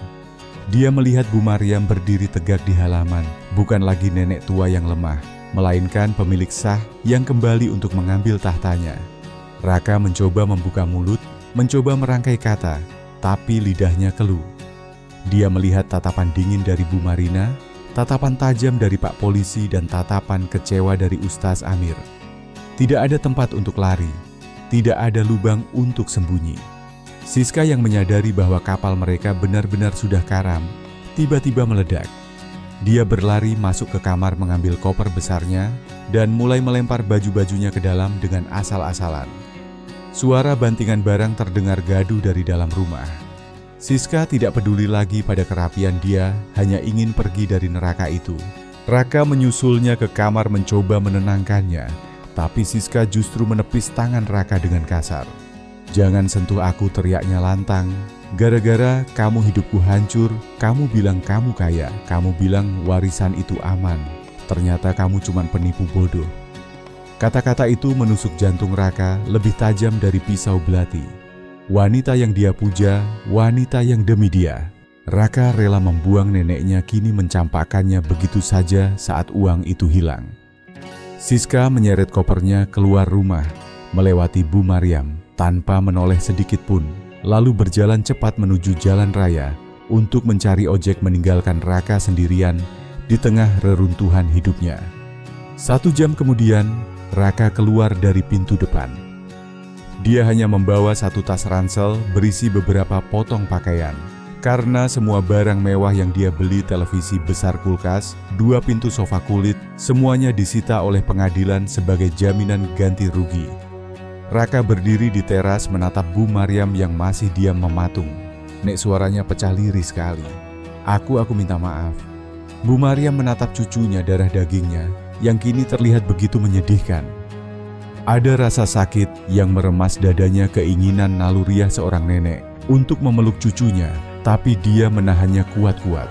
S1: Dia melihat Bu Maryam berdiri tegak di halaman, bukan lagi nenek tua yang lemah, melainkan pemilik sah yang kembali untuk mengambil tahtanya. Raka mencoba membuka mulut, mencoba merangkai kata, tapi lidahnya keluh. Dia melihat tatapan dingin dari Bu Marina, tatapan tajam dari Pak Polisi, dan tatapan kecewa dari Ustaz Amir. Tidak ada tempat untuk lari, tidak ada lubang untuk sembunyi. Siska yang menyadari bahwa kapal mereka benar-benar sudah karam, tiba-tiba meledak. Dia berlari masuk ke kamar, mengambil koper besarnya, dan mulai melempar baju-bajunya ke dalam dengan asal-asalan. Suara bantingan barang terdengar gaduh dari dalam rumah. Siska tidak peduli lagi pada kerapian, dia hanya ingin pergi dari neraka itu. Raka menyusulnya ke kamar mencoba menenangkannya, tapi Siska justru menepis tangan Raka dengan kasar. "Jangan sentuh aku," teriaknya lantang. "Gara-gara kamu hidupku hancur, kamu bilang kamu kaya, kamu bilang warisan itu aman. Ternyata kamu cuma penipu bodoh." Kata-kata itu menusuk jantung Raka lebih tajam dari pisau belati. Wanita yang dia puja, wanita yang demi dia. Raka rela membuang neneknya, kini mencampakkannya begitu saja saat uang itu hilang. Siska menyeret kopernya keluar rumah, melewati Bu Maryam tanpa menoleh sedikit pun, lalu berjalan cepat menuju jalan raya untuk mencari ojek, meninggalkan Raka sendirian di tengah reruntuhan hidupnya. 1 jam kemudian, Raka keluar dari pintu depan. Dia hanya membawa 1 tas ransel berisi beberapa potong pakaian. Karena semua barang mewah yang dia beli, televisi besar, kulkas, 2 pintu sofa kulit, semuanya disita oleh pengadilan sebagai jaminan ganti rugi. Raka berdiri di teras menatap Bu Maryam yang masih diam mematung. Nek suaranya pecah lirih sekali. Aku minta maaf. Bu Maryam menatap cucunya darah dagingnya yang kini terlihat begitu menyedihkan. Ada rasa sakit yang meremas dadanya, keinginan naluriah seorang nenek untuk memeluk cucunya. Tapi dia menahannya kuat-kuat.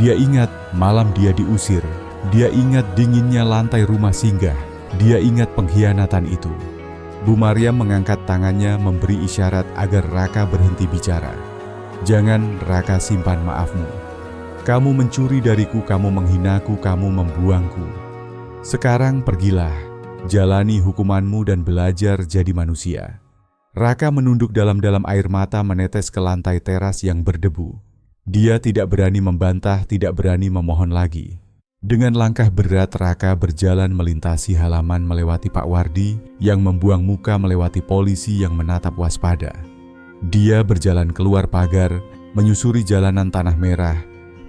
S1: Dia ingat malam dia diusir. Dia ingat dinginnya lantai rumah singgah. Dia ingat pengkhianatan itu. Bu Maryam mengangkat tangannya memberi isyarat agar Raka berhenti bicara. Jangan, Raka, simpan maafmu. Kamu mencuri dariku, kamu menghinaku, kamu membuangku. Sekarang pergilah, jalani hukumanmu dan belajar jadi manusia. Raka menunduk dalam-dalam, air mata menetes ke lantai teras yang berdebu. Dia tidak berani membantah, tidak berani memohon lagi. Dengan langkah berat, Raka berjalan melintasi halaman melewati Pak Wardi yang membuang muka, melewati polisi yang menatap waspada. Dia berjalan keluar pagar, menyusuri jalanan tanah merah,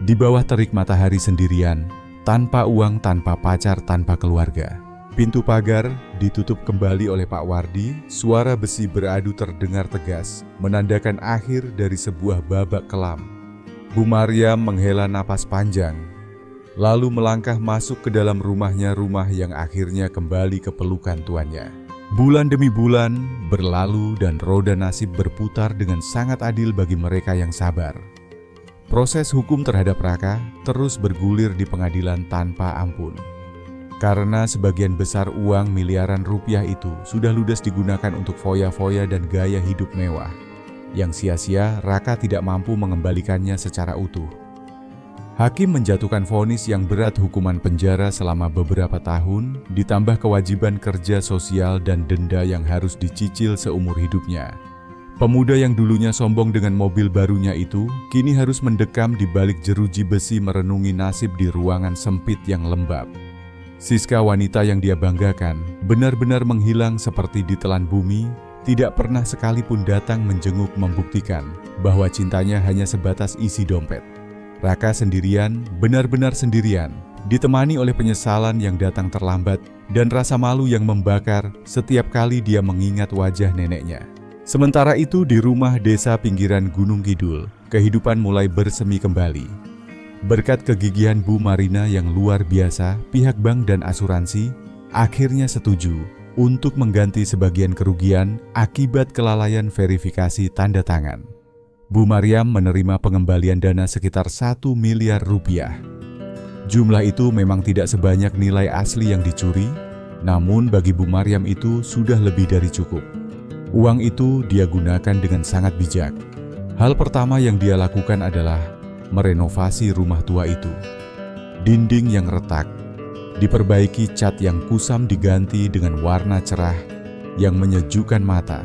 S1: di bawah terik matahari sendirian, tanpa uang, tanpa pacar, tanpa keluarga. Pintu pagar ditutup kembali oleh Pak Wardi, suara besi beradu terdengar tegas, menandakan akhir dari sebuah babak kelam. Bu Maryam menghela napas panjang, lalu melangkah masuk ke dalam rumahnya, rumah yang akhirnya kembali ke pelukan tuannya. Bulan demi bulan berlalu dan roda nasib berputar dengan sangat adil bagi mereka yang sabar. Proses hukum terhadap Raka terus bergulir di pengadilan tanpa ampun. Karena sebagian besar uang miliaran rupiah itu sudah ludes digunakan untuk foya-foya dan gaya hidup mewah. Yang sia-sia, Raka tidak mampu mengembalikannya secara utuh. Hakim menjatuhkan vonis yang berat, hukuman penjara selama beberapa tahun, ditambah kewajiban kerja sosial dan denda yang harus dicicil seumur hidupnya. Pemuda yang dulunya sombong dengan mobil barunya itu, kini harus mendekam di balik jeruji besi merenungi nasib di ruangan sempit yang lembab. Siska, wanita yang dia banggakan, benar-benar menghilang seperti ditelan bumi, tidak pernah sekalipun datang menjenguk membuktikan bahwa cintanya hanya sebatas isi dompet. Raka sendirian, benar-benar sendirian, ditemani oleh penyesalan yang datang terlambat dan rasa malu yang membakar setiap kali dia mengingat wajah neneknya. Sementara itu di rumah desa pinggiran Gunung Kidul, kehidupan mulai bersemi kembali. Berkat kegigihan Bu Marina yang luar biasa, pihak bank dan asuransi akhirnya setuju untuk mengganti sebagian kerugian akibat kelalaian verifikasi tanda tangan. Bu Maryam menerima pengembalian dana sekitar 1 miliar rupiah. Jumlah itu memang tidak sebanyak nilai asli yang dicuri, namun bagi Bu Maryam itu sudah lebih dari cukup. Uang itu dia gunakan dengan sangat bijak. Hal pertama yang dia lakukan adalah merenovasi rumah tua itu. Dinding yang retak diperbaiki, cat yang kusam diganti dengan warna cerah yang menyejukkan mata,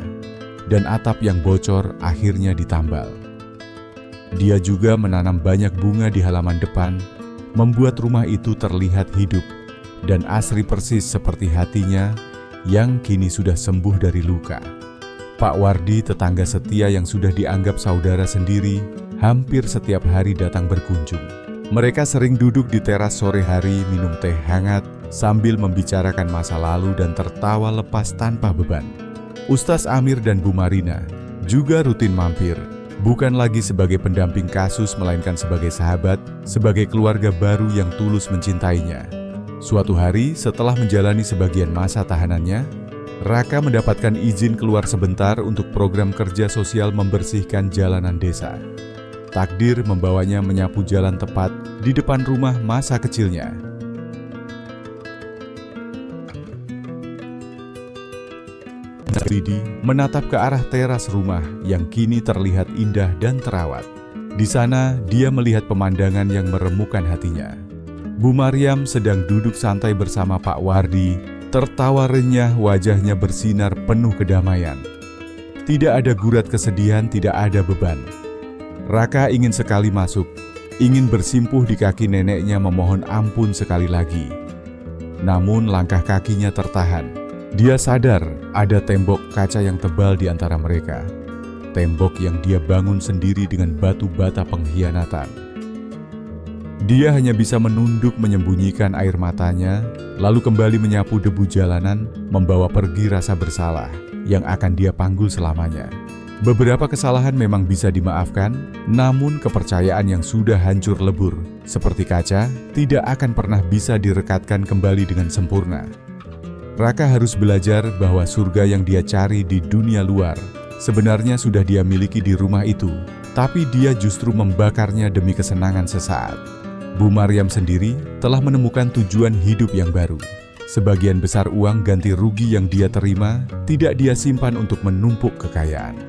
S1: dan atap yang bocor akhirnya ditambal. Dia juga menanam banyak bunga di halaman depan, membuat rumah itu terlihat hidup dan asri persis seperti hatinya yang kini sudah sembuh dari luka. Pak Wardi, tetangga setia yang sudah dianggap saudara sendiri, hampir setiap hari datang berkunjung. Mereka sering duduk di teras sore hari, minum teh hangat sambil membicarakan masa lalu dan tertawa lepas tanpa beban. Ustaz Amir dan Bu Marina juga rutin mampir, bukan lagi sebagai pendamping kasus melainkan sebagai sahabat, sebagai keluarga baru yang tulus mencintainya. Suatu hari setelah menjalani sebagian masa tahanannya, Raka mendapatkan izin keluar sebentar untuk program kerja sosial membersihkan jalanan desa. Takdir membawanya menyapu jalan tepat di depan rumah masa kecilnya. Ridi menatap ke arah teras rumah yang kini terlihat indah dan terawat. Di sana dia melihat pemandangan yang meremukkan hatinya. Bu Maryam sedang duduk santai bersama Pak Wardi, tertawa renyah, wajahnya bersinar penuh kedamaian. Tidak ada gurat kesedihan, tidak ada beban. Raka ingin sekali masuk, ingin bersimpuh di kaki neneknya memohon ampun sekali lagi. Namun langkah kakinya tertahan. Dia sadar ada tembok kaca yang tebal di antara mereka. Tembok yang dia bangun sendiri dengan batu bata pengkhianatan. Dia hanya bisa menunduk menyembunyikan air matanya, lalu kembali menyapu debu jalanan, membawa pergi rasa bersalah yang akan dia panggul selamanya. Beberapa kesalahan memang bisa dimaafkan, namun kepercayaan yang sudah hancur lebur, seperti kaca, tidak akan pernah bisa direkatkan kembali dengan sempurna. Raka harus belajar bahwa surga yang dia cari di dunia luar sebenarnya sudah dia miliki di rumah itu, tapi dia justru membakarnya demi kesenangan sesaat. Bu Maryam sendiri telah menemukan tujuan hidup yang baru. Sebagian besar uang ganti rugi yang dia terima tidak dia simpan untuk menumpuk kekayaan.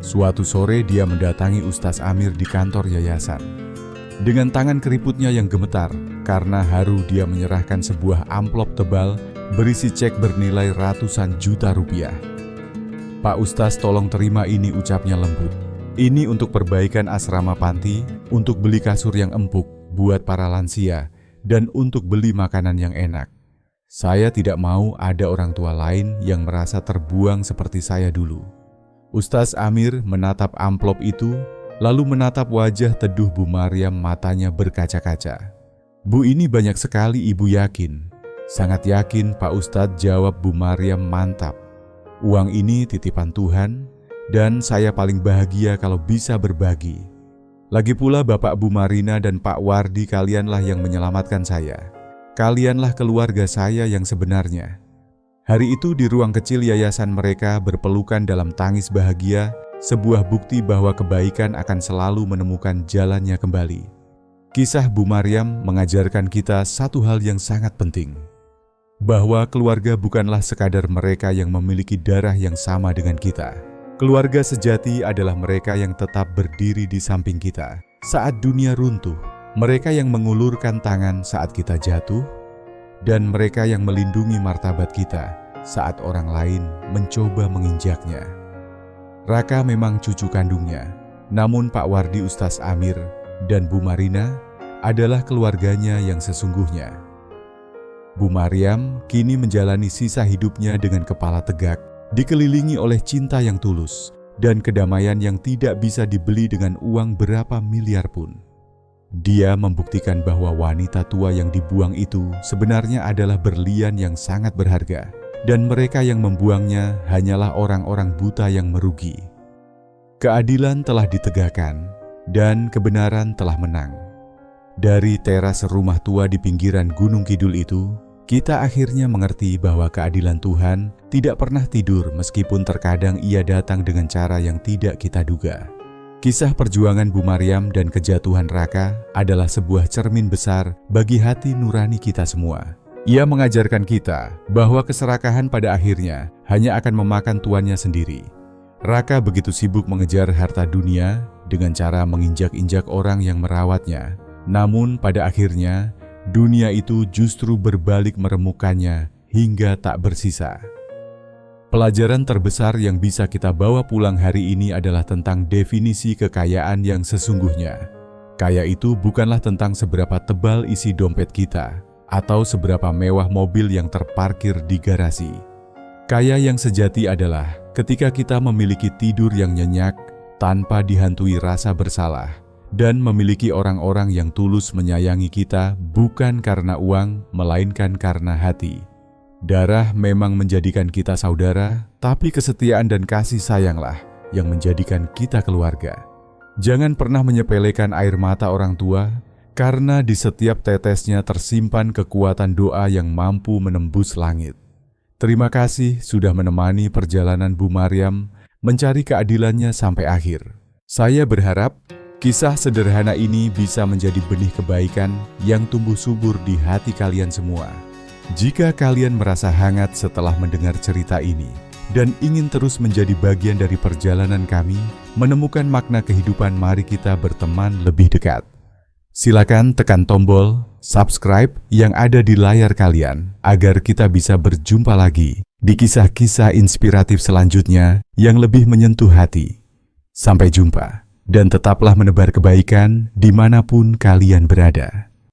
S1: Suatu sore dia mendatangi Ustaz Amir di kantor yayasan. Dengan tangan keriputnya yang gemetar, karena haru dia menyerahkan sebuah amplop tebal berisi cek bernilai ratusan juta rupiah. "Pak Ustaz, tolong terima ini," ucapnya lembut. "Ini untuk perbaikan asrama panti, untuk beli kasur yang empuk buat para lansia, dan untuk beli makanan yang enak. Saya tidak mau ada orang tua lain yang merasa terbuang seperti saya dulu." Ustaz Amir menatap amplop itu, lalu menatap wajah teduh Bu Maryam, matanya berkaca-kaca. "Bu, ini banyak sekali Ibu yakin?" "Sangat yakin Pak Ustadz," jawab Bu Maryam mantap. "Uang ini titipan Tuhan, dan saya paling bahagia kalau bisa berbagi. Lagi pula Bapak Bu Marina dan Pak Wardi, kalianlah yang menyelamatkan saya. Kalianlah keluarga saya yang sebenarnya." Hari itu di ruang kecil yayasan mereka berpelukan dalam tangis bahagia, sebuah bukti bahwa kebaikan akan selalu menemukan jalannya kembali. Kisah Bu Maryam mengajarkan kita satu hal yang sangat penting, bahwa keluarga bukanlah sekadar mereka yang memiliki darah yang sama dengan kita. Keluarga sejati adalah mereka yang tetap berdiri di samping kita saat dunia runtuh, mereka yang mengulurkan tangan saat kita jatuh, dan mereka yang melindungi martabat kita saat orang lain mencoba menginjaknya. Raka memang cucu kandungnya, namun Pak Wardi, Ustaz Amir, dan Bu Marina adalah keluarganya yang sesungguhnya. Bu Maryam kini menjalani sisa hidupnya dengan kepala tegak, dikelilingi oleh cinta yang tulus, dan kedamaian yang tidak bisa dibeli dengan uang berapa miliar pun. Dia membuktikan bahwa wanita tua yang dibuang itu sebenarnya adalah berlian yang sangat berharga, dan mereka yang membuangnya hanyalah orang-orang buta yang merugi. Keadilan telah ditegakkan, dan kebenaran telah menang. Dari teras rumah tua di pinggiran Gunung Kidul itu, kita akhirnya mengerti bahwa keadilan Tuhan tidak pernah tidur meskipun terkadang ia datang dengan cara yang tidak kita duga. Kisah perjuangan Bu Maryam dan kejatuhan Raka adalah sebuah cermin besar bagi hati nurani kita semua. Ia mengajarkan kita bahwa keserakahan pada akhirnya hanya akan memakan tuannya sendiri. Raka begitu sibuk mengejar harta dunia dengan cara menginjak-injak orang yang merawatnya. Namun pada akhirnya, dunia itu justru berbalik meremukkannya hingga tak bersisa. Pelajaran terbesar yang bisa kita bawa pulang hari ini adalah tentang definisi kekayaan yang sesungguhnya. Kaya itu bukanlah tentang seberapa tebal isi dompet kita atau seberapa mewah mobil yang terparkir di garasi. Kaya yang sejati adalah ketika kita memiliki tidur yang nyenyak tanpa dihantui rasa bersalah, dan memiliki orang-orang yang tulus menyayangi kita bukan karena uang, melainkan karena hati. Darah memang menjadikan kita saudara, tapi kesetiaan dan kasih sayanglah yang menjadikan kita keluarga. Jangan pernah menyepelekan air mata orang tua, karena di setiap tetesnya tersimpan kekuatan doa yang mampu menembus langit. Terima kasih sudah menemani perjalanan Bu Maryam mencari keadilannya sampai akhir. Saya berharap kisah sederhana ini bisa menjadi benih kebaikan yang tumbuh subur di hati kalian semua. Jika kalian merasa hangat setelah mendengar cerita ini dan ingin terus menjadi bagian dari perjalanan kami menemukan makna kehidupan, mari kita berteman lebih dekat. Silakan tekan tombol subscribe yang ada di layar kalian agar kita bisa berjumpa lagi di kisah-kisah inspiratif selanjutnya yang lebih menyentuh hati. Sampai jumpa. dan tetaplah menebar kebaikan dimanapun kalian berada.